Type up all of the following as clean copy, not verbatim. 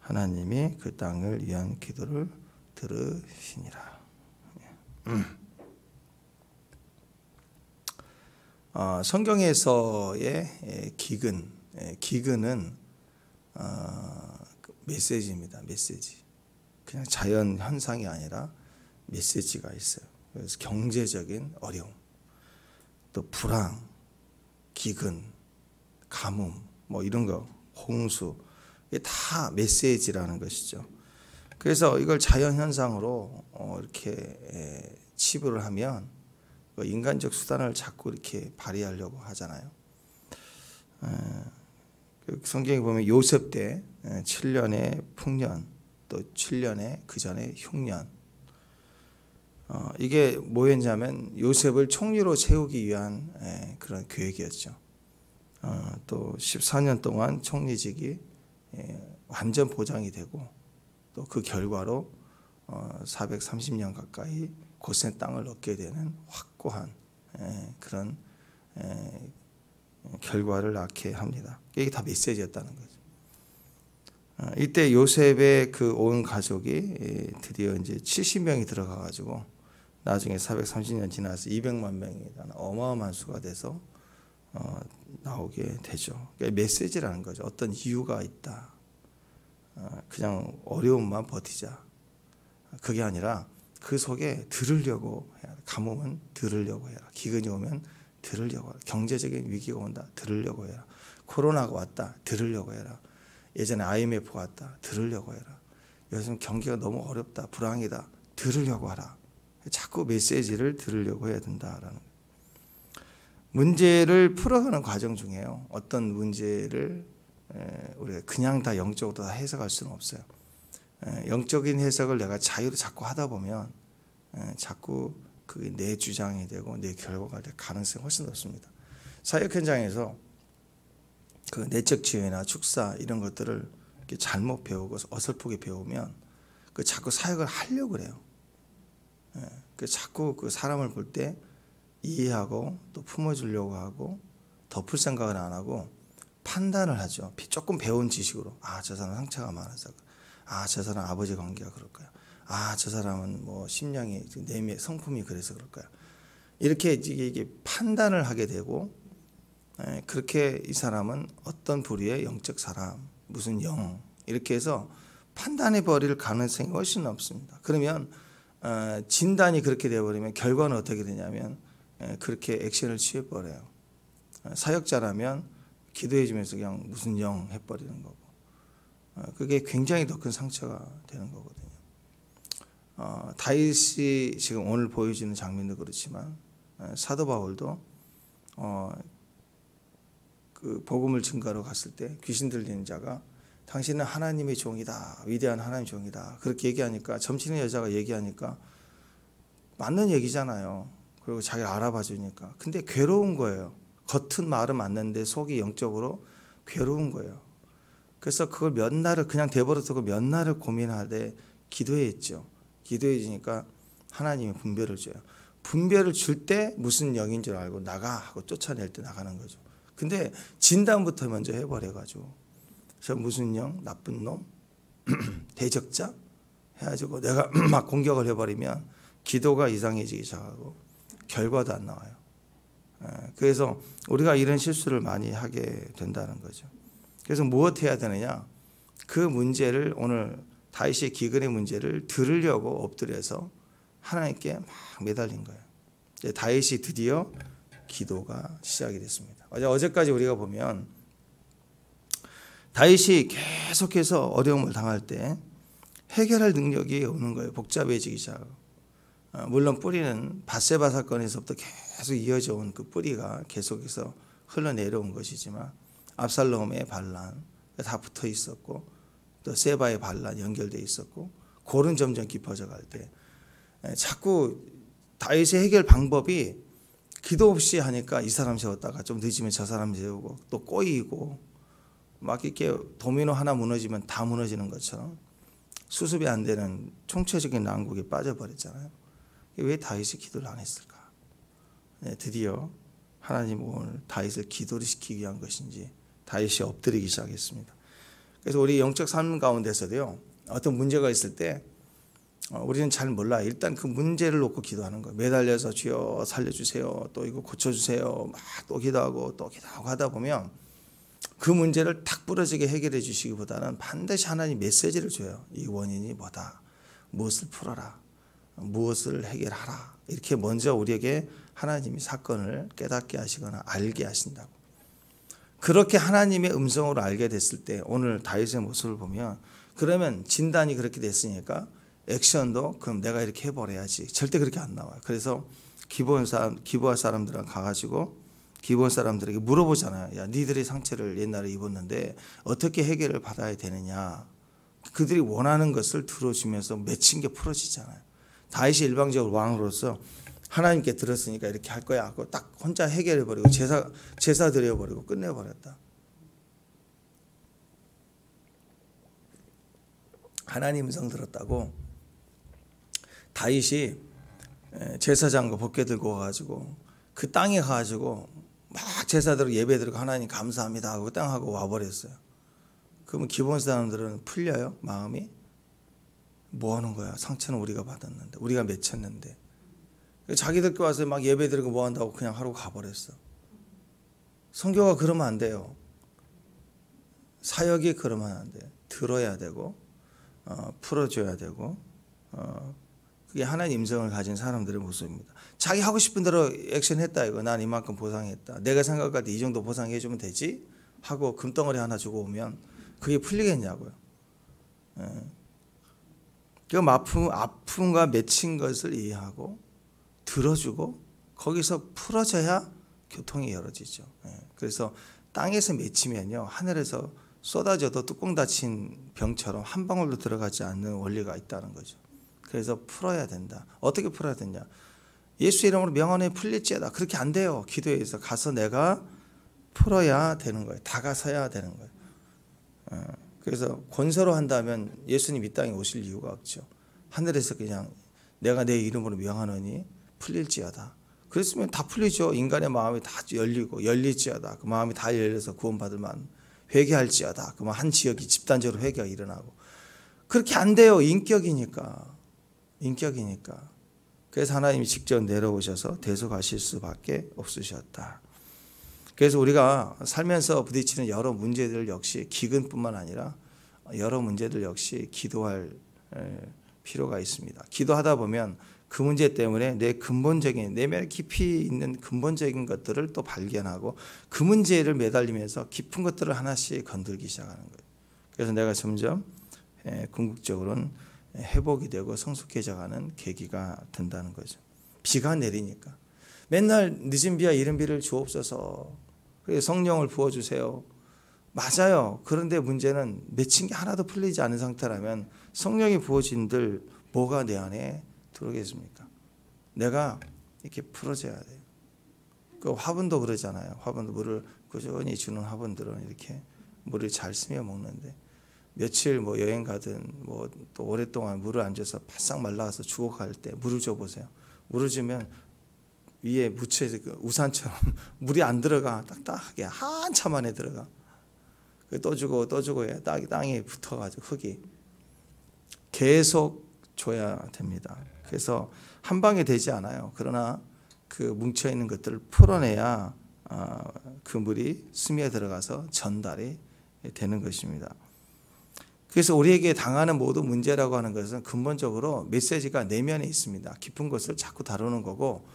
하나님이 그 땅을 위한 기도를 들으시니라. 성경에서의 기근은 메시지입니다. 메시지. 그냥 자연 현상이 아니라 메시지가 있어요. 그래서 경제적인 어려움, 또 불황, 기근, 가뭄, 뭐 이런 거, 홍수, 이게 다 메시지라는 것이죠. 그래서 이걸 자연 현상으로 이렇게 치부를 하면 인간적 수단을 자꾸 이렇게 발휘하려고 하잖아요. 성경에 보면 요셉 때 7년의 풍년, 또 7년의 그 전에 흉년. 이게 뭐였냐면 요셉을 총리로 세우기 위한 그런 계획이었죠. 또 14년 동안 총리직이 완전 보장이 되고, 또 그 결과로 430년 가까이 고센 땅을 얻게 되는 확고한 그런 결과를 낳게 합니다. 이게 다 메시지였다는 거죠. 이때 요셉의 그 온 가족이 드디어 이제 70명이 들어가 가지고 나중에 430년 지나서 200만 명이 어마어마한 수가 돼서 나오게 되죠. 그러니까 메시지라는 거죠. 어떤 이유가 있다. 그냥 어려움만 버티자. 그게 아니라 그 속에 들으려고 해야. 가뭄은 들으려고 해라. 기근이 오면 들으려고 해라. 경제적인 위기가 온다. 들으려고 해라. 코로나가 왔다. 들으려고 해라. 예전에 IMF가 왔다. 들으려고 해라. 요즘 경기가 너무 어렵다. 불황이다. 들으려고 하라. 자꾸 메시지를 들으려고 해야 된다라는 거예요. 문제를 풀어가는 과정 중에요. 어떤 문제를 우리가 그냥 다 영적으로 다 해석할 수는 없어요. 영적인 해석을 내가 자유로 자꾸 하다 보면 자꾸 그게 내 주장이 되고 내 결과가 될 가능성이 훨씬 높습니다. 사역 현장에서 그 내적 지혜나 축사 이런 것들을 이렇게 잘못 배우고 어설프게 배우면 그 자꾸 사역을 하려고 그래요. 그 자꾸 그 사람을 볼 때 이해하고 또 품어주려고 하고 덮을 생각은 안 하고 판단을 하죠. 조금 배운 지식으로. 저 사람 상처가 많아서. 저 사람 아버지 관계가 그럴 거야. 저 사람은 뭐 심령이 내면 성품이 그래서 그럴 거야. 이렇게 이게 판단을 하게 되고, 그렇게 이 사람은 어떤 부류의 영적 사람, 무슨 영 이렇게 해서 판단해 버릴 가능성이 훨씬 높습니다. 그러면 진단이 그렇게 되어버리면 결과는 어떻게 되냐면 그렇게 액션을 취해버려요. 사역자라면 기도해 주면서 그냥 무슨 영 해버리는 거고, 그게 굉장히 더 큰 상처가 되는 거거든요. 다윗이 지금 오늘 보여주는 장면도 그렇지만 사도 바울도 그 복음을 증거하러 갔을 때 귀신 들리는 자가 당신은 하나님의 종이다, 위대한 하나님의 종이다 그렇게 얘기하니까, 점치는 여자가 얘기하니까 맞는 얘기잖아요. 그리고 자기를 알아봐 주니까. 근데 괴로운 거예요. 겉은 말은 맞는데 속이 영적으로 괴로운 거예요. 그래서 그걸 몇 날을 그냥 대버려두고 몇 날을 고민하되 기도했죠. 기도해 주니까 하나님이 분별을 줘요. 분별을 줄 때 무슨 영인 줄 알고 나가 하고 쫓아낼 때 나가는 거죠. 근데 진단부터 먼저 해버려가지고, 그래서 무슨 영, 나쁜 놈, 대적자 해가지고 내가 막 공격을 해버리면 기도가 이상해지기 시작하고 결과도 안 나와요. 그래서 우리가 이런 실수를 많이 하게 된다는 거죠. 그래서 무엇 해야 되느냐? 그 문제를, 오늘 다윗의 기근의 문제를 들으려고 엎드려서 하나님께 막 매달린 거예요. 다윗이 드디어 기도가 시작이 됐습니다. 어제까지 우리가 보면 다윗이 계속해서 어려움을 당할 때 해결할 능력이 없는 거예요. 복잡해지기 시작하고. 물론 뿌리는 밧세바 사건에서부터 계속 이어져 온 그 뿌리가 계속해서 흘러내려온 것이지만, 압살롬의 반란 다 붙어 있었고, 또 세바의 반란 연결되어 있었고, 골은 점점 깊어져 갈 때 자꾸 다윗의 해결 방법이 기도 없이 하니까 이 사람 세웠다가 좀 늦으면 저 사람 세우고 또 꼬이고, 막 이렇게 도미노 하나 무너지면 다 무너지는 것처럼 수습이 안 되는 총체적인 난국에 빠져버렸잖아요. 왜 다윗이 기도를 안 했을까? 드디어 하나님은 오늘 다윗을 기도를 시키기 위한 것인지 다윗이 엎드리기 시작했습니다. 그래서 우리 영적 삶 가운데서도요, 어떤 문제가 있을 때 우리는 잘 몰라. 일단 그 문제를 놓고 기도하는 거예요. 매달려서 주여 살려주세요, 또 이거 고쳐주세요, 막 또 기도하고 또 기도하고 하다 보면 그 문제를 탁 부러지게 해결해 주시기보다는 반드시 하나님 메시지를 줘요. 이 원인이 뭐다, 무엇을 풀어라, 무엇을 해결하라. 이렇게 먼저 우리에게 하나님이 사건을 깨닫게 하시거나 알게 하신다고. 그렇게 하나님의 음성으로 알게 됐을 때 오늘 다윗의 모습을 보면, 그러면 진단이 그렇게 됐으니까 액션도 그럼 내가 이렇게 해버려야지. 절대 그렇게 안 나와요. 그래서 기부할 사람들은 가가지고 기부할 사람들에게 물어보잖아요. 야, 니들이 상처를 옛날에 입었는데 어떻게 해결을 받아야 되느냐. 그들이 원하는 것을 들어주면서 맺힌 게 풀어지잖아요. 다윗이 일방적으로 왕으로서 하나님께 들었으니까 이렇게 할 거야 하고 딱 혼자 해결해버리고 제사 드려버리고 끝내버렸다. 하나님 음성 들었다고 다윗이 제사장과 법궤 들고 와가지고 그 땅에 가가지고 막 제사드리고 예배 드리고 하나님 감사합니다 하고 땅하고 와버렸어요. 그러면 기본 사람들은 풀려요? 마음이? 뭐 하는 거야? 상처는 우리가 받았는데, 우리가 맺혔는데. 자기들께 와서 막 예배 드리고 뭐 한다고 그냥 하러 가버렸어. 선교가 그러면 안 돼요. 사역이 그러면 안 돼요. 들어야 되고 풀어줘야 되고, 그게 하나님 음성을 가진 사람들의 모습입니다. 자기 하고 싶은 대로 액션했다 이거. 난 이만큼 보상했다. 내가 생각할 때 이 정도 보상해주면 되지 하고 금덩어리 하나 주고 오면 그게 풀리겠냐고요. 그 아픔과 맺힌 것을 이해하고 들어주고 거기서 풀어져야 교통이 열어지죠. 그래서 땅에서 맺히면요, 하늘에서 쏟아져도 뚜껑 닫힌 병처럼 한 방울도 들어가지 않는 원리가 있다는 거죠. 그래서 풀어야 된다. 어떻게 풀어야 되냐? 예수 이름으로 명하노니 풀릴지어다. 그렇게 안 돼요. 기도에서 가서 내가 풀어야 되는 거예요. 다가서야 되는 거예요. 그래서 권세로 한다면 예수님 이 땅에 오실 이유가 없죠. 하늘에서 그냥 내가 내 이름으로 명하노니 풀릴지어다. 그랬으면 다 풀리죠. 인간의 마음이 다 열릴지어다. 그 마음이 다 열려서 구원받을 만 회개할지어다. 그러면 한 지역이 집단적으로 회개가 일어나고. 그렇게 안 돼요. 인격이니까. 그래서 하나님이 직접 내려오셔서 대속하실 수밖에 없으셨다. 그래서 우리가 살면서 부딪히는 여러 문제들 역시 기근뿐만 아니라 여러 문제들 역시 기도할 필요가 있습니다. 기도하다 보면 그 문제 때문에 내 근본적인 내면에 깊이 있는 근본적인 것들을 또 발견하고 그 문제를 매달리면서 깊은 것들을 하나씩 건들기 시작하는 거예요. 그래서 내가 점점 궁극적으로는 회복이 되고 성숙해져가는 계기가 된다는 거죠. 비가 내리니까 맨날 늦은 비와 이른 비를 주옵소서, 성령을 부어주세요. 맞아요. 그런데 문제는 맺힌 게 하나도 풀리지 않은 상태라면 성령이 부어진들 뭐가 내 안에 들어오겠습니까? 내가 이렇게 풀어져야 돼요. 그 화분도 그러잖아요. 화분도 물을 꾸준히 주는 화분들은 이렇게 물을 잘 스며 먹는데 며칠 뭐 여행 가든 뭐 또 오랫동안 물을 안 줘서 바싹 말라서 죽어갈 때 물을 줘보세요. 물을 주면 위에 묻혀서 우산처럼 물이 안 들어가. 딱딱하게 한참 안에 들어가. 또 주고 해. 땅에 붙어가지고 흙이 계속 줘야 됩니다. 그래서 한 방에 되지 않아요. 그러나 그 뭉쳐 있는 것들을 풀어내야 그 물이 스며 들어가서 전달이 되는 것입니다. 그래서 우리에게 당하는 모든 문제라고 하는 것은 근본적으로 메시지가 내면에 있습니다. 깊은 것을 자꾸 다루는 거고,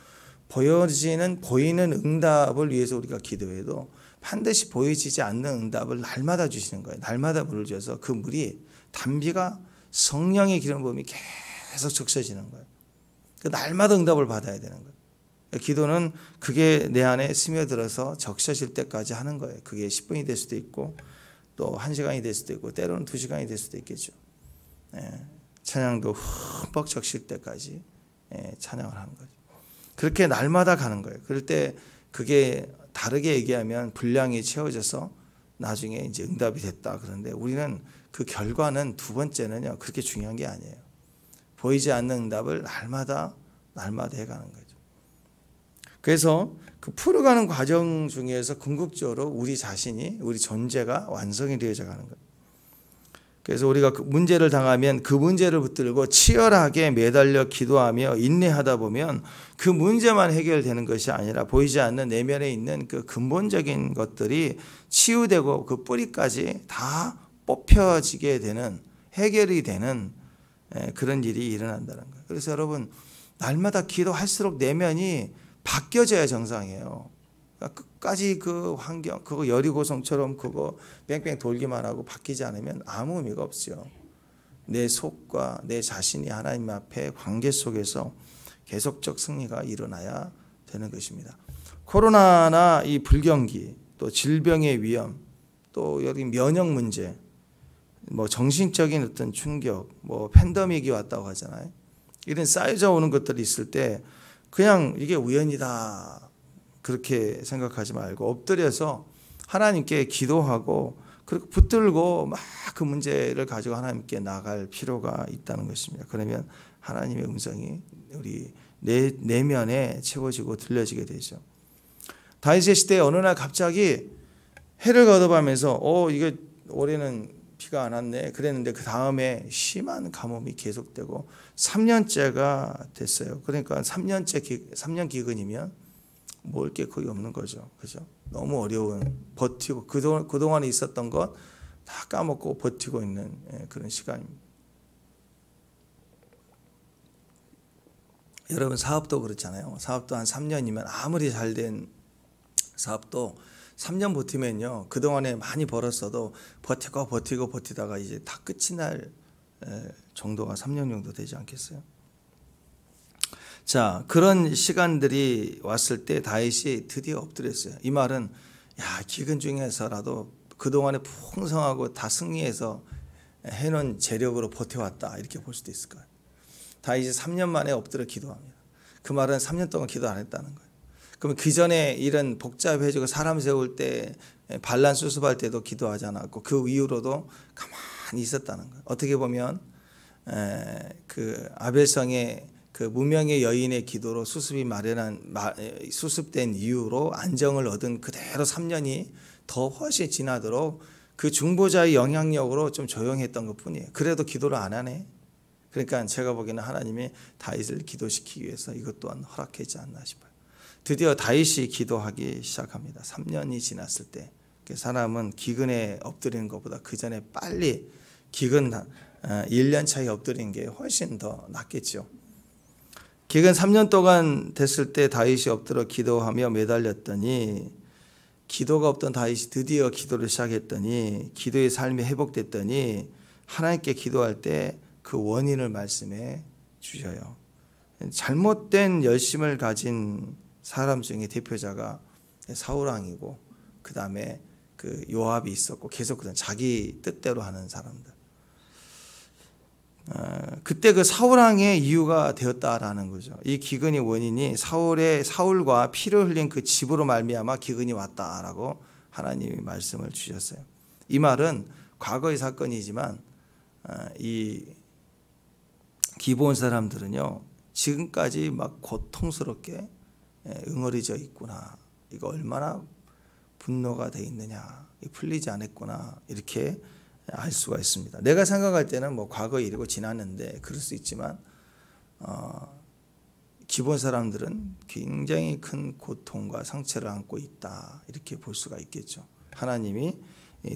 보이는 응답을 위해서 우리가 기도해도 반드시 보여지지 않는 응답을 날마다 주시는 거예요. 날마다 물을 줘서 그 물이 단비가 성령의 기름 부음이 계속 적셔지는 거예요. 날마다 응답을 받아야 되는 거예요. 기도는 그게 내 안에 스며들어서 적셔질 때까지 하는 거예요. 그게 10분이 될 수도 있고 또 1시간이 될 수도 있고 때로는 2시간이 될 수도 있겠죠. 찬양도 흠뻑 적실 때까지 찬양을 하는 거죠. 그렇게 날마다 가는 거예요. 그럴 때 그게 다르게 얘기하면 분량이 채워져서 나중에 이제 응답이 됐다. 그런데 우리는 그 결과는 두 번째는요, 그렇게 중요한 게 아니에요. 보이지 않는 응답을 날마다 해가는 거죠. 그래서 그 풀어가는 과정 중에서 궁극적으로 우리 자신이, 우리 존재가 완성이 되어져 가는 거예요. 그래서 우리가 그 문제를 당하면 그 문제를 붙들고 치열하게 매달려 기도하며 인내하다 보면 그 문제만 해결되는 것이 아니라 보이지 않는 내면에 있는 그 근본적인 것들이 치유되고 그 뿌리까지 다 뽑혀지게 되는, 해결이 되는 그런 일이 일어난다는 거예요. 그래서 여러분, 날마다 기도할수록 내면이 바뀌어져야 정상이에요. 그러니까 끝까지 그 환경, 그거 여리고성처럼 그거 뺑뺑 돌기만 하고 바뀌지 않으면 아무 의미가 없어요. 내 속과 내 자신이 하나님 앞에 관계 속에서 계속적 승리가 일어나야 되는 것입니다. 코로나나 이 불경기, 또 질병의 위험, 또 여기 면역 문제, 뭐 정신적인 어떤 충격, 뭐 팬데믹이 왔다고 하잖아요. 이런 쌓여져 오는 것들이 있을 때 그냥 이게 우연이다 그렇게 생각하지 말고 엎드려서 하나님께 기도하고 그리고 붙들고 막 그 문제를 가지고 하나님께 나갈 필요가 있다는 것입니다. 그러면 하나님의 음성이 우리 내면에 채워지고 들려지게 되죠. 다윗의 시대에 어느 날 갑자기 해를 거듭하면서 이게 올해는 비가 안 왔네 그랬는데 그 다음에 심한 가뭄이 계속되고 3년째가 됐어요. 그러니까 3년 기근이면 먹을 게 거의 없는 거죠. 그죠? 너무 어려운, 버티고 그동안에 있었던 것 다 까먹고 버티고 있는 그런 시간입니다. 여러분, 사업도 그렇잖아요. 사업도 한 3년이면 아무리 잘된 사업도 3년 버티면요, 그동안에 많이 벌었어도 버티다가 이제 다 끝이 날 정도가 3년 정도 되지 않겠어요? 자, 그런 시간들이 왔을 때 다윗이 드디어 엎드렸어요. 이 말은 기근 중에서라도 그동안에 풍성하고 다 승리해서 해놓은 재력으로 버텨왔다 이렇게 볼 수도 있을 거예요. 다윗이 3년 만에 엎드려 기도합니다. 그 말은 3년 동안 기도 안 했다는 거예요. 그러면 그 전에 일은 복잡해지고 사람 세울 때 반란 수습할 때도 기도하지 않았고 그 이후로도 가만히 있었다는 거예요. 어떻게 보면 그 아벨성의 그 무명의 여인의 기도로 수습된 이유로 안정을 얻은 그대로 3년이 더 훨씬 지나도록 그 중보자의 영향력으로 좀 조용했던 것뿐이에요. 그래도 기도를 안 하네. 그러니까 제가 보기에는 하나님이 다윗을 기도시키기 위해서 이것 또한 허락하지 않나 싶어요. 드디어 다윗이 기도하기 시작합니다. 3년이 지났을 때 사람은 기근에 엎드리는 것보다 그 전에 빨리 기근 1년 차에 엎드리는 게 훨씬 더 낫겠죠. 기근 3년 동안 됐을 때 다윗이 엎드려 기도하며 매달렸더니 기도가 없던 다윗이 드디어 기도를 시작했더니 기도의 삶이 회복됐더니 하나님께 기도할 때 그 원인을 말씀해 주셔요. 잘못된 열심을 가진 사람 중에 대표자가 사울왕이고 그 다음에 그 요압이 있었고 계속 자기 뜻대로 하는 사람들. 그때 그 사울왕의 이유가 되었다라는 거죠. 이 기근의 원인이 사울과 피를 흘린 그 집으로 말미암아 기근이 왔다라고 하나님이 말씀을 주셨어요. 이 말은 과거의 사건이지만 이 기브온 사람들은요 지금까지 막 고통스럽게 응어리져 있구나, 이거 얼마나 분노가 돼 있느냐, 풀리지 않았구나 이렇게 알 수가 있습니다. 내가 생각할 때는 뭐 과거 일이고 지났는데 그럴 수 있지만 기본 사람들은 굉장히 큰 고통과 상처를 안고 있다 이렇게 볼 수가 있겠죠. 하나님이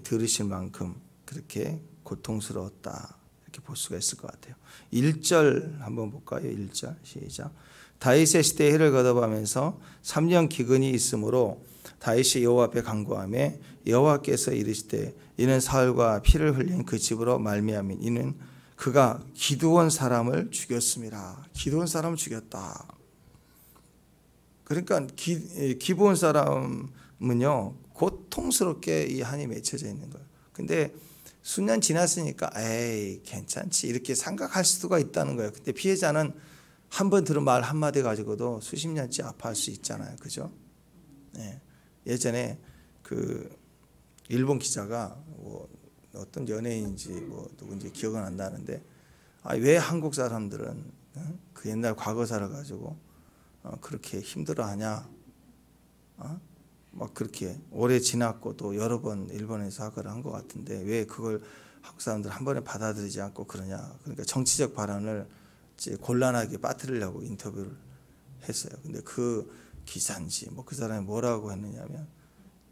들으실 만큼 그렇게 고통스러웠다 이렇게 볼 수가 있을 것 같아요. 1절 한번 볼까요? 1절 시작. 다윗의 시대에 해를 거듭하면서 3년 기근이 있으므로 다윗이 여호와 앞에 간구하며 여호와께서 이르시되 이는 사울과 피를 흘린 그 집으로 말미암인 이는 그가 기드온 사람을 죽였습니다. 기드온 사람을 죽였다. 그러니까 기브온 사람은요 고통스럽게 이 한이 맺혀져 있는 거예요. 근데 수년 지났으니까 에이 괜찮지 이렇게 생각할 수가 있다는 거예요. 근데 피해자는 한 번 들은 말 한마디 가지고도 수십 년째 아파할 수 있잖아요. 그죠? 네. 예전에 그 일본 기자가 뭐 어떤 연예인인지 뭐 누군지 기억은 안 나는데 왜 한국 사람들은 그 옛날 과거사를 가지고 그렇게 힘들어하냐? 막 그렇게 오래 지났고 또 여러 번 일본에서 사과를 한 것 같은데 왜 그걸 한국 사람들 한 번에 받아들이지 않고 그러냐. 그러니까 정치적 발언을 이제 곤란하게 빠뜨리려고 인터뷰를 했어요. 근데 그 기사인지 뭐 그 사람이 뭐라고 했느냐면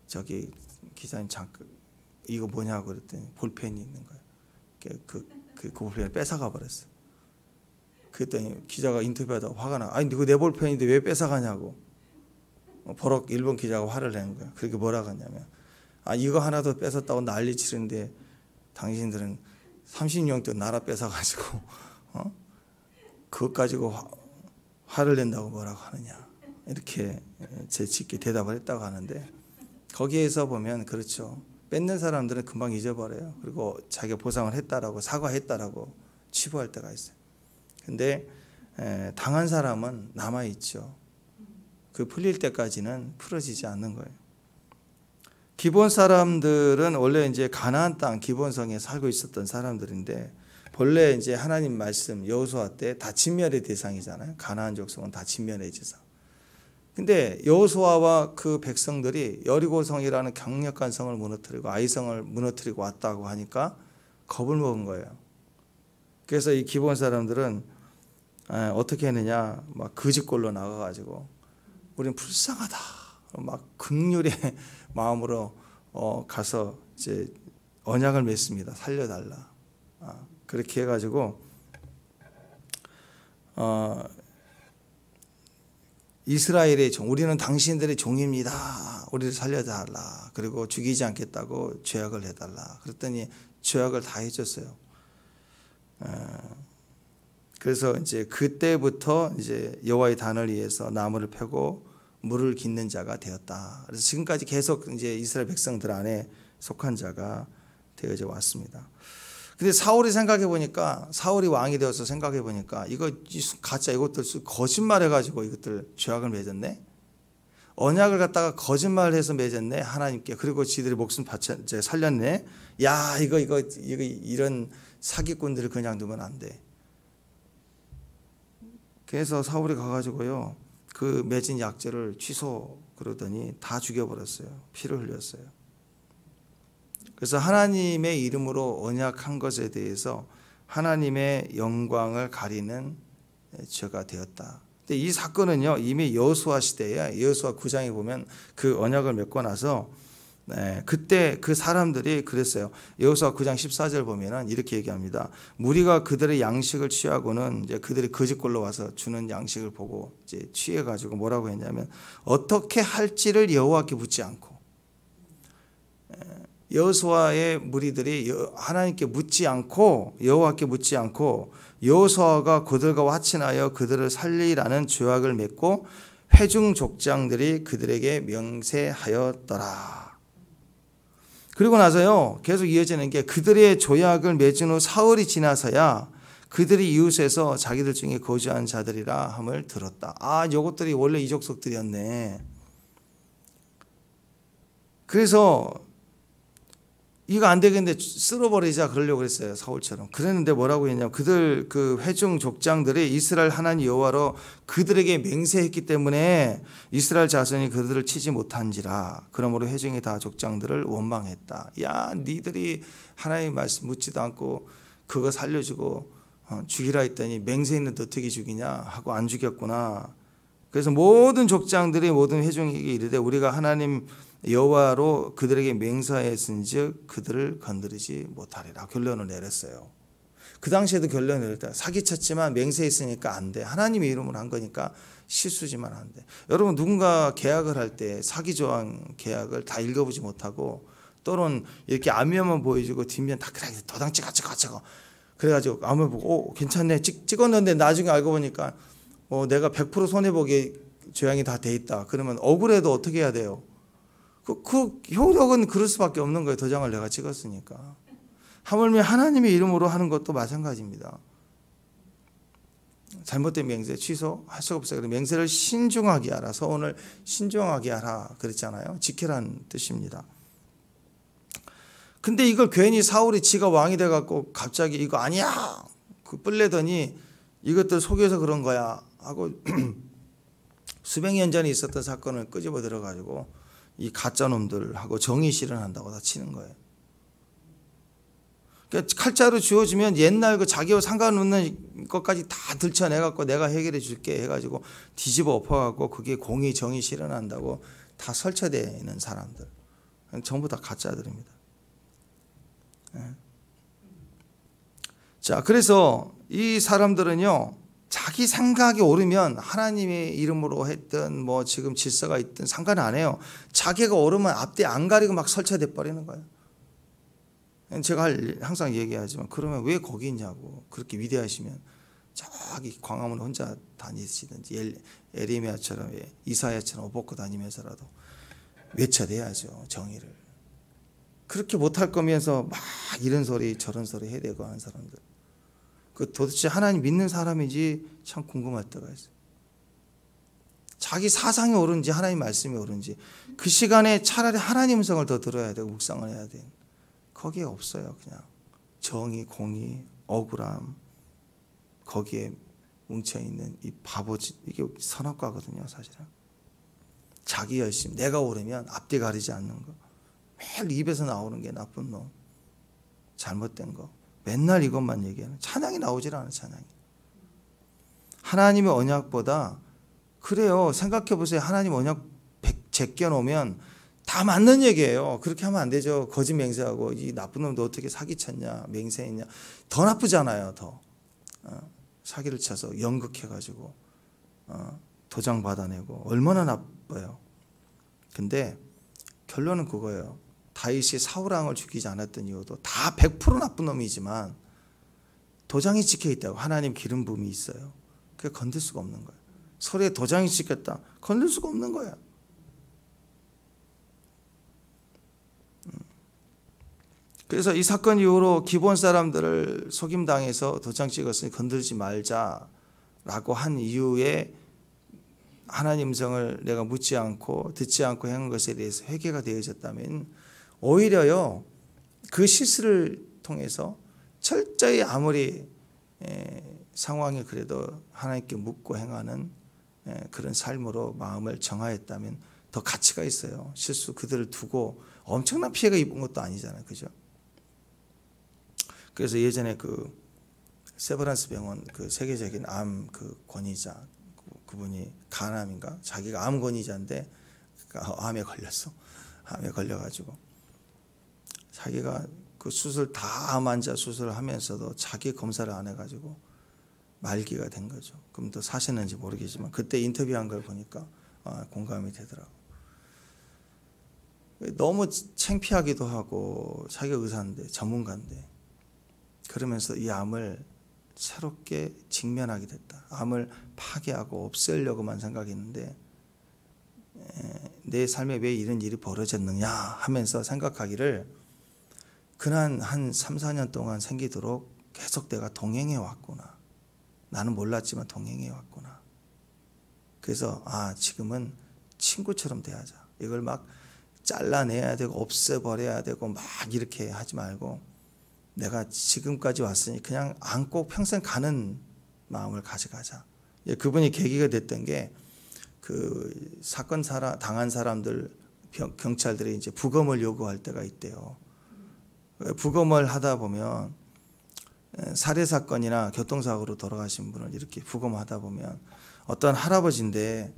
저기 기사님 잠깐 이거 뭐냐고 그랬더니 볼펜이 있는 거예요. 그 볼펜을 뺏어가 버렸어요. 그랬더니 기자가 인터뷰하다가 화가 나. 아니 이거 내 볼펜인데 왜 뺏어가냐고. 버럭 일본 기자가 화를 낸 거예요. 그렇게 뭐라고 하냐면 아 이거 하나 더 뺏었다고 난리 치는데 당신들은 30년 동안 나라 뺏어가지고 그것 가지고 화를 낸다고 뭐라고 하느냐. 이렇게 재치있게 대답을 했다고 하는데 거기에서 보면 그렇죠. 뺏는 사람들은 금방 잊어버려요. 그리고 자기가 보상을 했다라고 사과했다라고 치부할 때가 있어요. 근데 당한 사람은 남아있죠. 그 풀릴 때까지는 풀어지지 않는 거예요. 기본 사람들은 원래 이제 가나안 땅 기본성에 살고 있었던 사람들인데 본래 이제 하나님 말씀 여호수아 때 다 진멸의 대상이잖아요. 가나안 족속은 다 진멸의 대상. 근데 여호수아와 그 백성들이 여리고성이라는 강력한 성을 무너뜨리고 아이성을 무너뜨리고 왔다고 하니까 겁을 먹은 거예요. 그래서 이 기본 사람들은 어떻게 했느냐, 막 거짓골로 나가가지고 우리는 불쌍하다, 막 긍휼의 마음으로 가서 이제 언약을 맺습니다. 살려달라. 그렇게 해가지고 이스라엘의 종, 우리는 당신들의 종입니다. 우리를 살려달라. 그리고 죽이지 않겠다고 죄악을 해달라. 그랬더니 죄악을 다 해줬어요. 그래서 이제 그때부터 이제 여호와의 단을 위해서 나무를 펴고 물을 깃는 자가 되었다. 그래서 지금까지 계속 이제 이스라엘 백성들 안에 속한 자가 되어져 왔습니다. 근데 사울이 생각해 보니까, 사울이 왕이 되어서 생각해 보니까 이거 가짜 이것들 거짓말 해가지고 이것들 죄악을 맺었네. 언약을 갖다가 거짓말해서 맺었네 하나님께. 그리고 지들이 목숨 살렸네. 야 이거 이런 사기꾼들을 그냥 두면 안 돼. 그래서 사울이 가가지고요 그 맺은 약죄를 취소 그러더니 다 죽여버렸어요. 피를 흘렸어요. 그래서 하나님의 이름으로 언약한 것에 대해서 하나님의 영광을 가리는 죄가 되었다. 근데 이 사건은요 이미 여호수아 시대에 여호수아 9장에 보면 그 언약을 맺고 나서 그때 그 사람들이 그랬어요. 여호수아 9장 14절 보면은 이렇게 얘기합니다. 무리가 그들의 양식을 취하고는 이제 그들이 거짓골로 와서 주는 양식을 보고 이제 취해가지고 뭐라고 했냐면 어떻게 할지를 여호와께 묻지 않고, 여호수아의 무리들이 하나님께 묻지 않고 여호와께 묻지 않고 여호수아가 그들과 화친하여 그들을 살리라는 조약을 맺고 회중 족장들이 그들에게 명세하였더라. 그리고 나서요 계속 이어지는 게 그들의 조약을 맺은 후 사흘이 지나서야 그들이 이웃에서 자기들 중에 거주한 자들이라 함을 들었다. 아 이것들이 원래 이 족속들이었네. 그래서 이거 안 되겠는데 쓸어버리자 그러려고 그랬어요. 사울처럼. 그랬는데 뭐라고 했냐면 그들 그 회중 족장들이 이스라엘 하나님 여호와로 그들에게 맹세했기 때문에 이스라엘 자손이 그들을 치지 못한지라. 그러므로 회중이 다 족장들을 원망했다. 야 니들이 하나님 말씀 묻지도 않고 그거 살려주고 죽이라 했더니 맹세 있는데 어떻게 죽이냐 하고 안 죽였구나. 그래서 모든 족장들이 모든 회중에게 이르되 우리가 하나님 여호와로 그들에게 맹세하였은즉 그들을 건드리지 못하리라 결론을 내렸어요. 그 당시에도 결론을 내렸다. 사기쳤지만 맹세했으니까 안 돼. 하나님의 이름으로 한 거니까 실수지만 안 돼. 여러분 누군가 계약을 할 때 사기 조항 계약을 다 읽어보지 못하고 또는 이렇게 앞면만 보여주고 뒷면 다 그래 도장 찍어 그래가지고 앞면 보고 괜찮네 찍었는데 나중에 알고 보니까 내가 100% 손해보기 조항이 다 돼 있다. 그러면 억울해도 어떻게 해야 돼요? 그 효력은 그럴 수밖에 없는 거예요. 도장을 내가 찍었으니까. 하물며 하나님의 이름으로 하는 것도 마찬가지입니다. 잘못된 맹세 취소할 수가 없어요. 맹세를 신중하게 하라. 서원을 신중하게 하라 그랬잖아요. 지키라는 뜻입니다. 근데 이걸 괜히 사울이 지가 왕이 돼갖고 갑자기 이거 아니야 그 뿔내더니 이것들 속여서 그런 거야 하고 수백 년 전에 있었던 사건을 끄집어 들어가지고 이 가짜 놈들하고 정의 실현한다고 다 치는 거예요. 그러니까 칼자루 주어지면 옛날 그 자기와 상관없는 것까지 다 들춰내갖고 내가 해결해 줄게 해가지고 뒤집어 엎어갖고 그게 공의 정의 실현한다고 다 설치되어 있는 사람들. 전부 다 가짜들입니다. 자, 그래서 이 사람들은요, 자기 생각이 옳으면 하나님의 이름으로 했든 뭐 지금 질서가 있든 상관 안 해요. 자기가 옳으면 앞뒤 안 가리고 막 설치돼 버리는 거예요. 제가 항상 얘기하지만 그러면 왜 거기 있냐고. 그렇게 위대하시면 저기 광화문 혼자 다니시든지 에레미야처럼 이사야처럼 옷 벗고 다니면서라도 외쳐대야죠, 정의를. 그렇게 못할 거면서 막 이런 소리 저런 소리 해대고 하는 사람들, 그 도대체 하나님 믿는 사람인지 참 궁금할 때가 있어요. 자기 사상이 옳은지 하나님 말씀이 옳은지 그 시간에 차라리 하나님 음성을 더 들어야 되고 묵상을 해야 돼. 거기에 없어요. 그냥 정의, 공의, 억울함, 거기에 뭉쳐있는 이 바보짓, 이게 선악과거든요. 사실은 자기 열심, 내가 옳으면 앞뒤 가리지 않는 거, 매일 입에서 나오는 게 나쁜 놈, 잘못된 거, 맨날 이것만 얘기하는, 찬양이 나오질 않아. 찬양이 하나님의 언약보다, 그래요, 생각해 보세요. 하나님 언약 제껴놓으면 다 맞는 얘기예요. 그렇게 하면 안 되죠. 거짓 맹세하고 이 나쁜 놈도 어떻게 사기쳤냐, 맹세했냐, 더 나쁘잖아요. 더 사기를 쳐서 연극해가지고 도장 받아내고 얼마나 나빠요. 근데 결론은 그거예요. 다윗이 사울왕을 죽이지 않았던 이유도 다 100% 나쁜 놈이지만 도장이 찍혀있다고, 하나님 기름 부음이 있어요. 그게 건들 수가 없는 거예요. 서로에 도장이 찍혔다, 건들 수가 없는 거예요. 그래서 이 사건 이후로 기본 사람들을 속임당해서 도장 찍었으니 건들지 말자라고 한 이후에 하나님 음성을 내가 묻지 않고 듣지 않고 한 것에 대해서 회개가 되어졌다면, 오히려요, 그 실수를 통해서 철저히 아무리 상황이 그래도 하나님께 묻고 행하는 그런 삶으로 마음을 정하였다면 더 가치가 있어요. 실수 그들을 두고 엄청난 피해가 입은 것도 아니잖아요. 그죠? 그래서 예전에 그 세브란스 병원 그 세계적인 암 그 권위자, 그분이 간암인가, 자기가 암 권위자인데 암에 걸렸어. 암에 걸려가지고 자기가 그 수술 다 암 환자 수술을 하면서도 자기 검사를 안 해가지고 말기가 된 거죠. 그럼 또 사셨는지 모르겠지만 그때 인터뷰한 걸 보니까 공감이 되더라고. 너무 창피하기도 하고, 자기가 의사인데 전문가인데 그러면서 이 암을 새롭게 직면하게 됐다. 암을 파괴하고 없애려고만 생각했는데 내 삶에 왜 이런 일이 벌어졌느냐 하면서 생각하기를, 그난 한 3, 4년 동안 생기도록 계속 내가 동행해 왔구나. 나는 몰랐지만 동행해 왔구나. 그래서 지금은 친구처럼 대하자. 이걸 막 잘라내야 되고 없애버려야 되고 막 이렇게 하지 말고, 내가 지금까지 왔으니 그냥 안고 평생 가는 마음을 가져가자. 그분이 계기가 됐던 게, 그 사건 당한 사람들, 경찰들이 이제 부검을 요구할 때가 있대요. 부검을 하다 보면 살해 사건이나 교통사고로 돌아가신 분을 이렇게 부검하다 보면 어떤 할아버지인데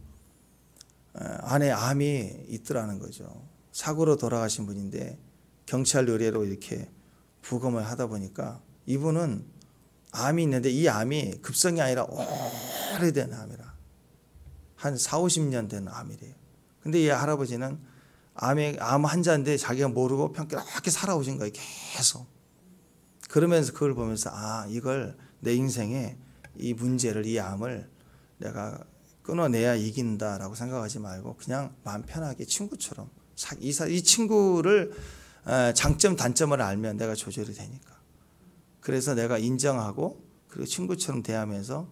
안에 암이 있더라는 거죠. 사고로 돌아가신 분인데 경찰 의뢰로 이렇게 부검을 하다 보니까 이분은 암이 있는데 이 암이 급성이 아니라 오래된 암이라, 한 4, 50년 된 암이래요. 근데 이 할아버지는 암 환자인데 자기가 모르고 평균하게 살아오신 거예요. 계속. 그러면서 그걸 보면서 이걸 내 인생에 이 문제를, 이 암을 내가 끊어내야 이긴다라고 생각하지 말고 그냥 마음 편하게 친구처럼, 이 친구를 장점 단점을 알면 내가 조절이 되니까, 그래서 내가 인정하고 그리고 친구처럼 대하면서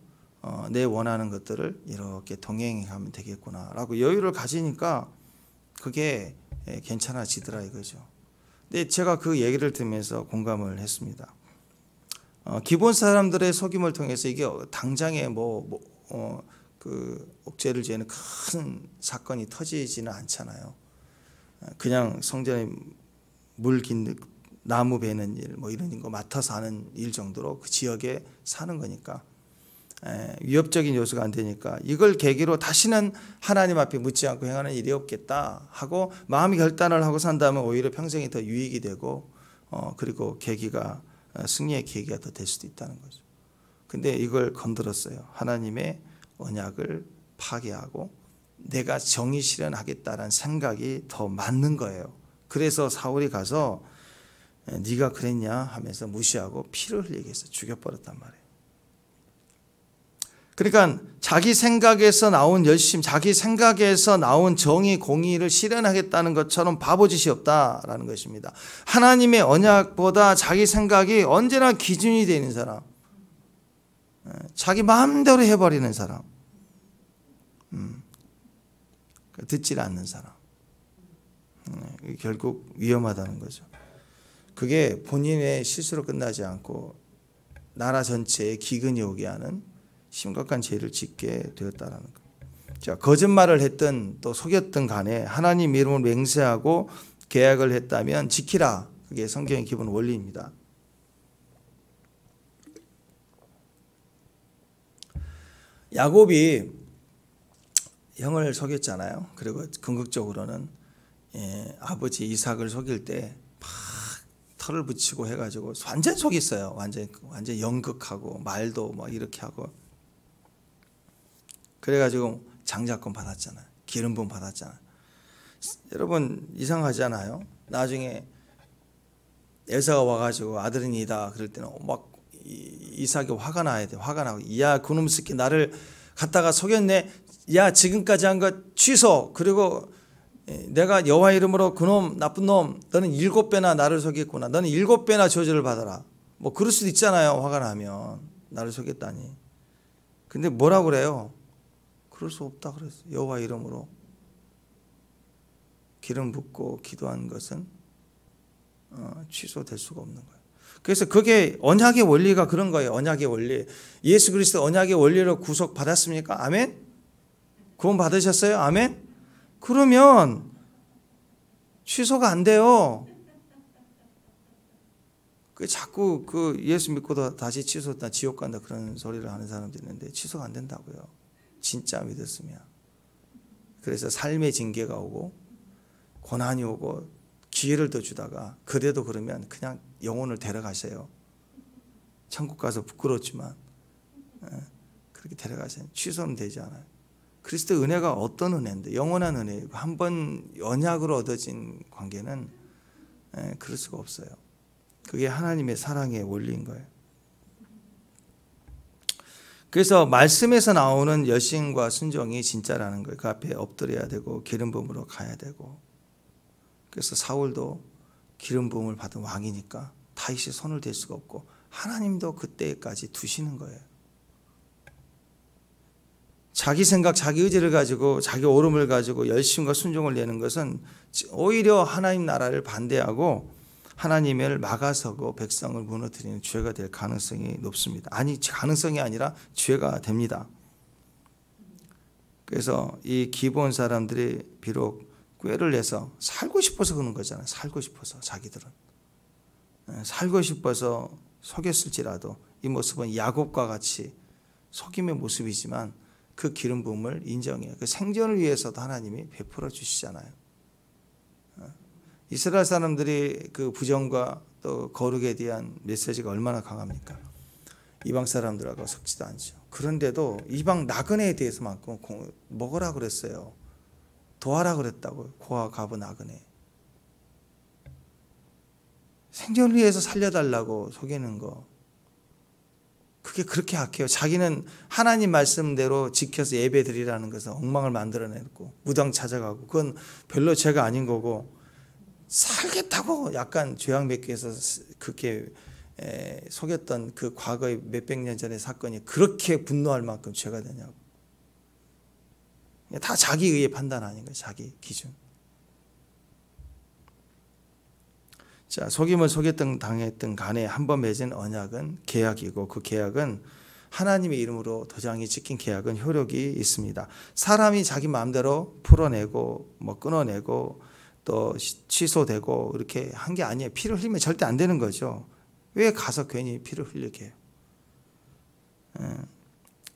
내 원하는 것들을 이렇게 동행하면 되겠구나라고 여유를 가지니까 그게 괜찮아지더라 이거죠. 근데 제가 그 얘기를 들으면서 공감을 했습니다. 기본 사람들의 속임을 통해서 이게 당장에 그 옥죄를 지는 큰 사건이 터지지는 않잖아요. 그냥 성전에 물 나무 베는 일, 뭐 이런 거 맡아서 하는 일 정도로 그 지역에 사는 거니까 위협적인 요소가 안 되니까 이걸 계기로 다시는 하나님 앞에 묻지 않고 행하는 일이 없겠다 하고 마음의 결단을 하고 산다면 오히려 평생이 더 유익이 되고 그리고 계기가 승리의 계기가 더 될 수도 있다는 거죠. 근데 이걸 건드렸어요. 하나님의 언약을 파괴하고 내가 정의 실현하겠다라는 생각이 더 맞는 거예요. 그래서 사울이 가서 네가 그랬냐 하면서 무시하고 피를 흘리게 해서 죽여버렸단 말이에요. 그러니까 자기 생각에서 나온 열심, 자기 생각에서 나온 정의, 공의를 실현하겠다는 것처럼 바보짓이 없다라는 것입니다. 하나님의 언약보다 자기 생각이 언제나 기준이 되는 사람, 자기 마음대로 해버리는 사람, 듣지 않는 사람, 결국 위험하다는 거죠. 그게 본인의 실수로 끝나지 않고 나라 전체에 기근이 오게 하는 심각한 죄를 짓게 되었다라는 거예요. 자, 거짓말을 했든 또 속였든 간에 하나님 이름을 맹세하고 계약을 했다면 지키라. 그게 성경의 기본 원리입니다. 야곱이 형을 속였잖아요. 그리고 궁극적으로는 아버지 이삭을 속일 때 막 털을 붙이고 해가지고 완전 속였어요. 완전 연극하고 말도 막 이렇게 하고. 그래가지고 장자권 받았잖아요. 기름 부음 받았잖아요. 여러분 이상하지 않아요? 나중에 에사가 와가지고 아들이다 그럴 때는 막 이삭이 화가 나야 돼. 화가 나고 야 그놈 새끼 나를 갖다가 속였네. 야 지금까지 한 것 취소. 그리고 내가 여호와 이름으로 그놈 나쁜 놈 너는 7배나 나를 속였구나. 너는 7배나 저주를 받아라. 뭐 그럴 수도 있잖아요. 화가 나면 나를 속였다니. 근데 뭐라고 그래요? 그럴 수 없다 그랬어요. 여호와 이름으로 기름 붓고 기도한 것은 취소될 수가 없는 거예요. 그래서 그게 언약의 원리가 그런 거예요. 언약의 원리. 예수 그리스도 언약의 원리로 구속받았습니까? 아멘? 구원 받으셨어요? 아멘? 그러면 취소가 안 돼요. 자꾸 예수 믿고도 다시 취소했다 지옥 간다 그런 소리를 하는 사람들이 있는데 취소가 안 된다고요. 진짜 믿었으면. 그래서 삶의 징계가 오고 고난이 오고 기회를 더 주다가 그래도 그러면 그냥 영혼을 데려가세요. 천국 가서 부끄럽지만 그렇게 데려가세요. 취소는 되지 않아요. 그리스도의 은혜가 어떤 은혜인데 영원한 은혜이고 한 번 언약으로 얻어진 관계는 그럴 수가 없어요. 그게 하나님의 사랑의 원리인 거예요. 그래서 말씀에서 나오는 열심과 순종이 진짜라는 거예요. 그 앞에 엎드려야 되고 기름 부음으로 가야 되고. 그래서 사울도 기름 부음을 받은 왕이니까 다윗이 손을 댈 수가 없고 하나님도 그때까지 두시는 거예요. 자기 생각, 자기 의지를 가지고 자기 오름을 가지고 열심과 순종을 내는 것은 오히려 하나님 나라를 반대하고 하나님을 막아서고 백성을 무너뜨리는 죄가 될 가능성이 높습니다. 아니 가능성이 아니라 죄가 됩니다. 그래서 이 기본 사람들이 비록 꾀를 내서 살고 싶어서 그런 거잖아요. 살고 싶어서 자기들은. 살고 싶어서 속였을지라도 이 모습은 야곱과 같이 속임의 모습이지만 그 기름 부음을 인정해요. 그 생존을 위해서도 하나님이 베풀어 주시잖아요. 이스라엘 사람들이 그 부정과 또 거룩에 대한 메시지가 얼마나 강합니까? 이방 사람들하고 섞지도 않죠. 그런데도 이방 나그네에 대해서만큼 먹으라 그랬어요. 도와라 그랬다고요. 고아 가부 나그네. 생존을 위해서 살려달라고 속이는 거. 그게 그렇게 악해요. 자기는 하나님 말씀대로 지켜서 예배 드리라는 것은 엉망을 만들어내고 무당 찾아가고 그건 별로 죄가 아닌 거고 살겠다고 약간 죄악 맺기 위해서 그렇게 속였던 그 과거의 몇백 년 전의 사건이 그렇게 분노할 만큼 죄가 되냐고. 다 자기 의의 판단 아닌가요? 자기 기준. 자, 속임을 속였던 당했던 간에 한 번 맺은 언약은 계약이고 그 계약은 하나님의 이름으로 도장이 찍힌 계약은 효력이 있습니다. 사람이 자기 마음대로 풀어내고 뭐 끊어내고 또 취소되고 이렇게 한 게 아니에요. 피를 흘리면 절대 안 되는 거죠. 왜 가서 괜히 피를 흘리게 해요?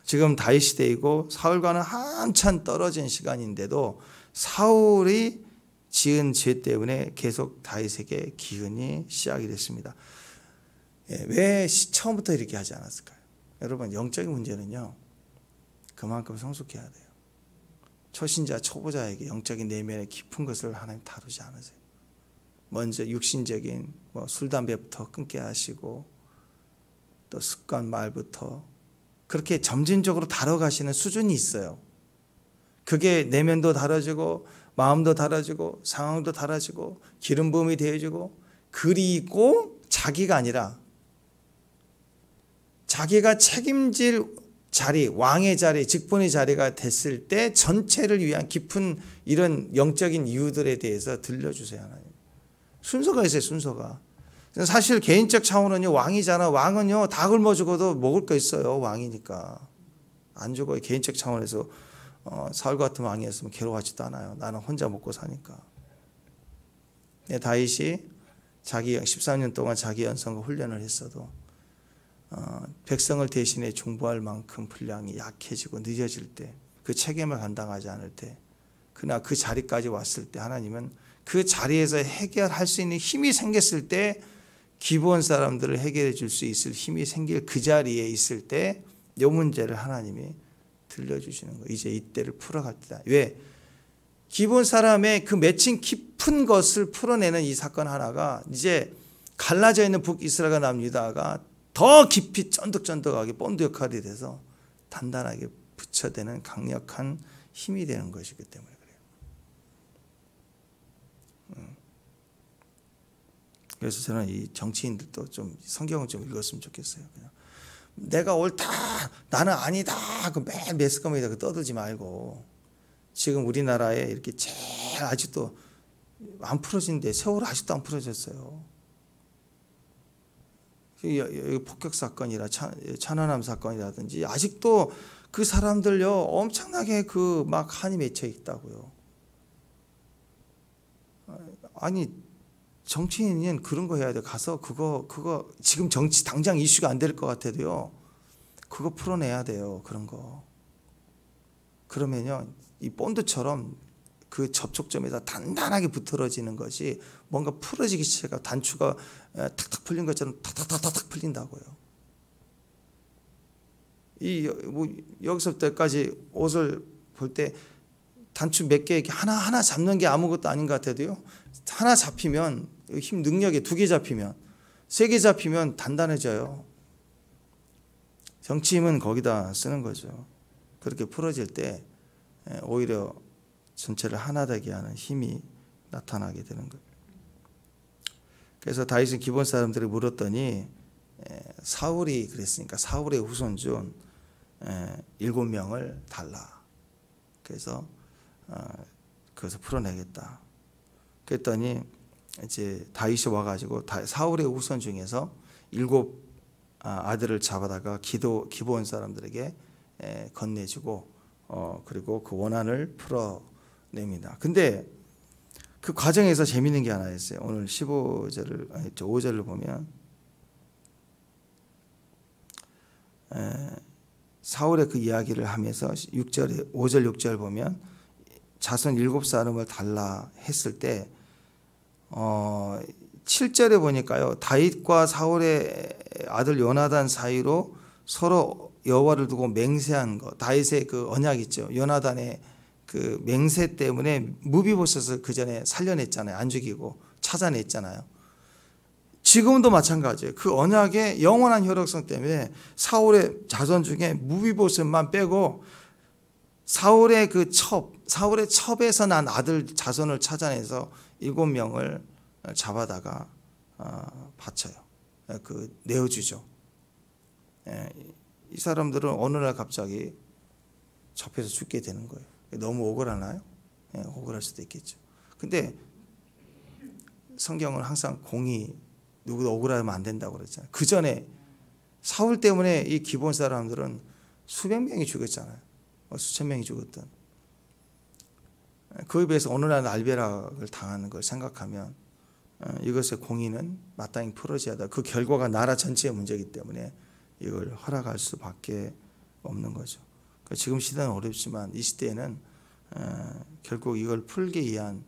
지금 다윗 시대이고 사울과는 한참 떨어진 시간인데도 사울이 지은 죄 때문에 계속 다윗에게 기근이 시작이 됐습니다. 왜 처음부터 이렇게 하지 않았을까요? 여러분, 영적인 문제는요, 그만큼 성숙해야 돼요. 초신자, 초보자에게 영적인 내면의 깊은 것을 하나님 다루지 않으세요. 먼저 육신적인 술, 담배부터 끊게 하시고 또 습관, 말부터 그렇게 점진적으로 다뤄가시는 수준이 있어요. 그게 내면도 달아지고 마음도 달아지고 상황도 달아지고 기름 부음이 되어지고, 그리고 자기가 아니라 자기가 책임질 자리, 왕의 자리, 직분의 자리가 됐을 때 전체를 위한 깊은 이런 영적인 이유들에 대해서 들려주세요. 하나님. 순서가 있어요. 순서가. 사실 개인적 차원은요, 왕이잖아. 왕은요 다 굶어 죽어도 먹을 거 있어요. 왕이니까 안 죽어요. 개인적 차원에서 사울 같은 왕이었으면 괴로워하지도 않아요. 나는 혼자 먹고 사니까. 다윗이 자기 13년 동안 자기 연성과 훈련을 했어도 백성을 대신해 중보할 만큼 분량이 약해지고 늦어질 때, 그 책임을 감당하지 않을 때, 그러나 그 자리까지 왔을 때 하나님은 그 자리에서 해결할 수 있는 힘이 생겼을 때, 기브온 사람들을 해결해 줄 수 있을 힘이 생길 그 자리에 있을 때 이 문제를 하나님이 들려주시는 거예요. 이제 이때를 풀어갈 때다. 왜? 기브온 사람의 그 맺힌 깊은 것을 풀어내는 이 사건 하나가 이제 갈라져 있는 북이스라엘과 남유다가 더 깊이 쫀득쫀득하게 본드 역할이 돼서 단단하게 붙여대는 강력한 힘이 되는 것이기 때문에 그래요. 그래서 저는 이 정치인들도 좀 성경을 좀 읽었으면 좋겠어요. 그냥 내가 옳다, 나는 아니다, 그 매일 매스컴에다 떠들지 말고, 지금 우리나라에 이렇게 제일 아직도 안 풀어진데 세월호 아직도 안 풀어졌어요. 폭격 사건이라 천안함 사건이라든지 아직도 그 사람들요 엄청나게 그 막 한이 맺혀 있다고요. 아니, 정치인은 그런 거 해야 돼. 가서 그거 지금 정치 당장 이슈가 안 될 것 같아도요, 그거 풀어내야 돼요. 그런 거. 그러면요 이 본드처럼 그 접촉점에다 단단하게 붙어지는 것이 뭔가 풀어지기 시작하고 단추가 탁탁 풀린 것처럼 탁탁탁탁 풀린다고요. 여기서부터까지 옷을 볼 때 단추 몇 개 하나 잡는 게 아무것도 아닌 것 같아도요, 하나 잡히면 힘 능력에 2개 잡히면 3개 잡히면 단단해져요. 정치 힘은 거기다 쓰는 거죠. 그렇게 풀어질 때 오히려 전체를 하나 되게 하는 힘이 나타나게 되는 거예요. 그래서 다윗은 기브온 사람들이 물었더니 사울이 그랬으니까 사울의 후손중 7명을 달라. 그래서 그것을 풀어내겠다. 그랬더니 이제 다윗이 와가지고 사울의 후손 중에서 7 아들을 잡아다가 기브온 사람들에게 건네주고 그리고 그 원한을 풀어냅니다. 근데 그 과정에서 재미있는 게 하나 있어요. 오늘 5절을 보면 사울의 그 이야기를 하면서 5절 6절 보면 자손 7사람을 달라 했을 때 7절에 보니까요, 다윗과 사울의 아들 요나단 사이로 서로 여호와를 두고 맹세한 것, 다윗의 그 언약 있죠. 요나단의 그 맹세 때문에 무비보셋을 그 전에 살려냈잖아요. 안 죽이고 찾아냈잖아요. 지금도 마찬가지예요. 그 언약의 영원한 효력성 때문에 사울의 자손 중에 무비보셋만 빼고 사울의 첩에서 난 아들 자손을 찾아내서 7명을 잡아다가 바쳐요. 내어주죠. 이 사람들은 어느 날 갑자기 잡혀서 죽게 되는 거예요. 너무 억울하나요? 억울할 수도 있겠죠. 근데 성경은 항상 공의, 누구도 억울하면 안 된다고 그랬잖아요. 그 전에 사울 때문에 이 기브온 사람들은 수백 명이 죽었잖아요. 수천 명이 죽었던. 그에 비해서 오늘날 날벼락을 당하는 걸 생각하면 이것의 공의는 마땅히 풀어져야 한다. 그 결과가 나라 전체의 문제이기 때문에 이걸 허락할 수밖에 없는 거죠. 그러니까 지금 시대는 어렵지만 이 시대에는 결국 이걸 풀기 위한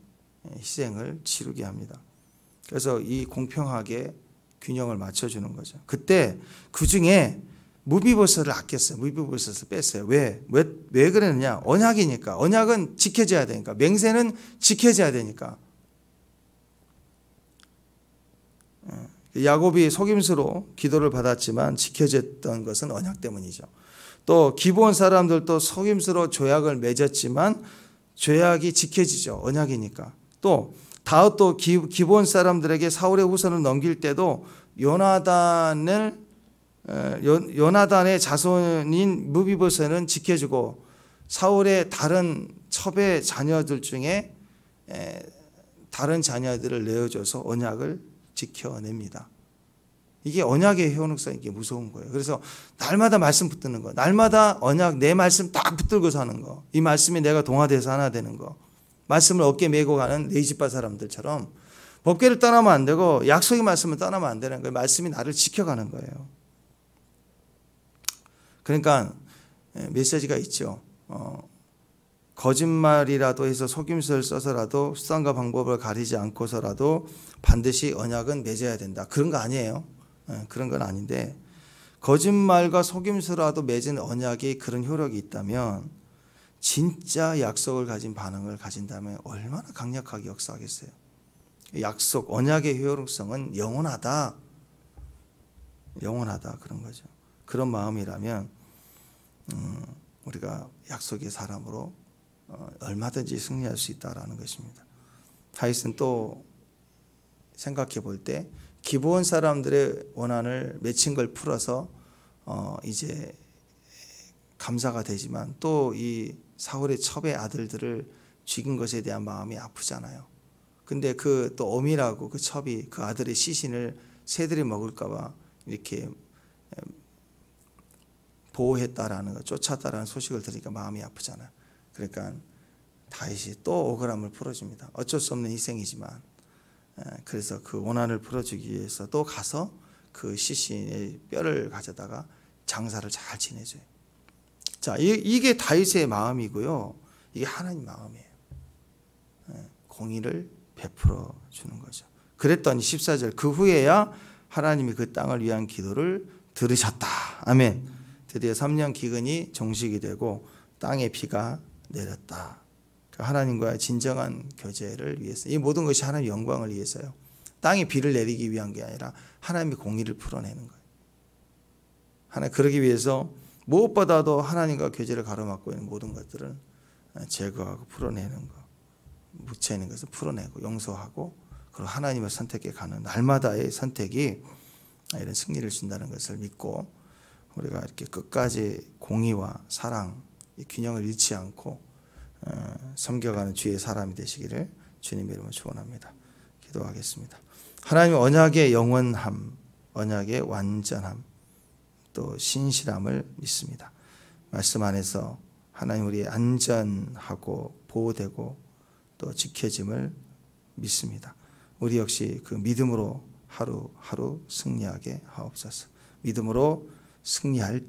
희생을 치르게 합니다. 그래서 이 공평하게 균형을 맞춰주는 거죠. 그때 그 중에 무비보셋을 아꼈어요. 무비보셋을 뺐어요. 왜 그랬느냐? 언약이니까. 언약은 지켜져야 되니까. 맹세는 지켜져야 되니까. 야곱이 속임수로 기도를 받았지만 지켜졌던 것은 언약 때문이죠. 또 기브온 사람들도 속임수로 조약을 맺었지만 조약이 지켜지죠. 언약이니까. 또 다윗도 기브온 사람들에게 사울의 후손을 넘길 때도 요나단의 자손인 무비보셋은 지켜주고 사울의 다른 첩의 자녀들 중에 다른 자녀들을 내어줘서 언약을 지켜냅니다. 이게 언약의 효능성이 이게 무서운 거예요. 그래서 날마다 말씀 붙드는 거, 날마다 언약 내 말씀 딱 붙들고 사는 거, 이 말씀이 내가 동화돼서 하나 되는 거, 말씀을 어깨 메고 가는 레이지바 사람들처럼 법궤를 떠나면 안 되고 약속의 말씀을 떠나면 안 되는 거예요. 말씀이 나를 지켜가는 거예요. 그러니까 메시지가 있죠. 거짓말이라도 해서 속임수를 써서라도 수단과 방법을 가리지 않고서라도 반드시 언약은 맺어야 된다. 그런 거 아니에요. 그런 건 아닌데 거짓말과 속임수라도 맺은 언약이 그런 효력이 있다면 진짜 약속을 가진 반응을 가진다면 얼마나 강력하게 역사하겠어요. 약속, 언약의 효력성은 영원하다. 영원하다 그런 거죠. 그런 마음이라면 우리가 약속의 사람으로 얼마든지 승리할 수 있다라는 것입니다. 다윗은 또 생각해 볼 때 기브온 사람들의 원한을 맺힌 걸 풀어서 이제 감사가 되지만 또 이 사울의 첩의 아들들을 죽인 것에 대한 마음이 아프잖아요. 근데 그 또 엄이라고 그 첩이 그 아들의 시신을 새들이 먹을까 봐 이렇게 보호했다라는 거, 쫓았다라는 소식을 들으니까 마음이 아프잖아요. 그러니까 다윗이 또 억울함을 풀어줍니다. 어쩔 수 없는 희생이지만 그래서 그 원한을 풀어주기 위해서 또 가서 그 시신의 뼈를 가져다가 장사를 잘 지내줘요. 자, 이게 다윗의 마음이고요. 이게 하나님 마음이에요. 공의를 베풀어 주는 거죠. 그랬더니 14절 그 후에야 하나님이 그 땅을 위한 기도를 들으셨다. 아멘. 드디어 3년 기근이 종식이 되고 땅에 비가 내렸다. 하나님과의 진정한 교제를 위해서, 이 모든 것이 하나님의 영광을 위해서요. 땅에 비를 내리기 위한 게 아니라 하나님의 공의를 풀어내는 거예요. 하나님 그러기 위해서 무엇보다도 하나님과 교제를 가로막고 있는 모든 것들을 제거하고 풀어내는 거, 묻혀있는 것을 풀어내고 용서하고 그리고 하나님을 선택해 가는 날마다의 선택이 이런 승리를 준다는 것을 믿고 우리가 이렇게 끝까지 공의와 사랑, 이 균형을 잃지 않고 섬겨가는 주의 사람이 되시기를 주님의 이름으로 축원합니다. 기도하겠습니다. 하나님의 언약의 영원함, 언약의 완전함, 또 신실함을 믿습니다. 말씀 안에서 하나님 우리의 안전하고 보호되고 또 지켜짐을 믿습니다. 우리 역시 그 믿음으로 하루하루 승리하게 하옵소서. 믿음으로 승리할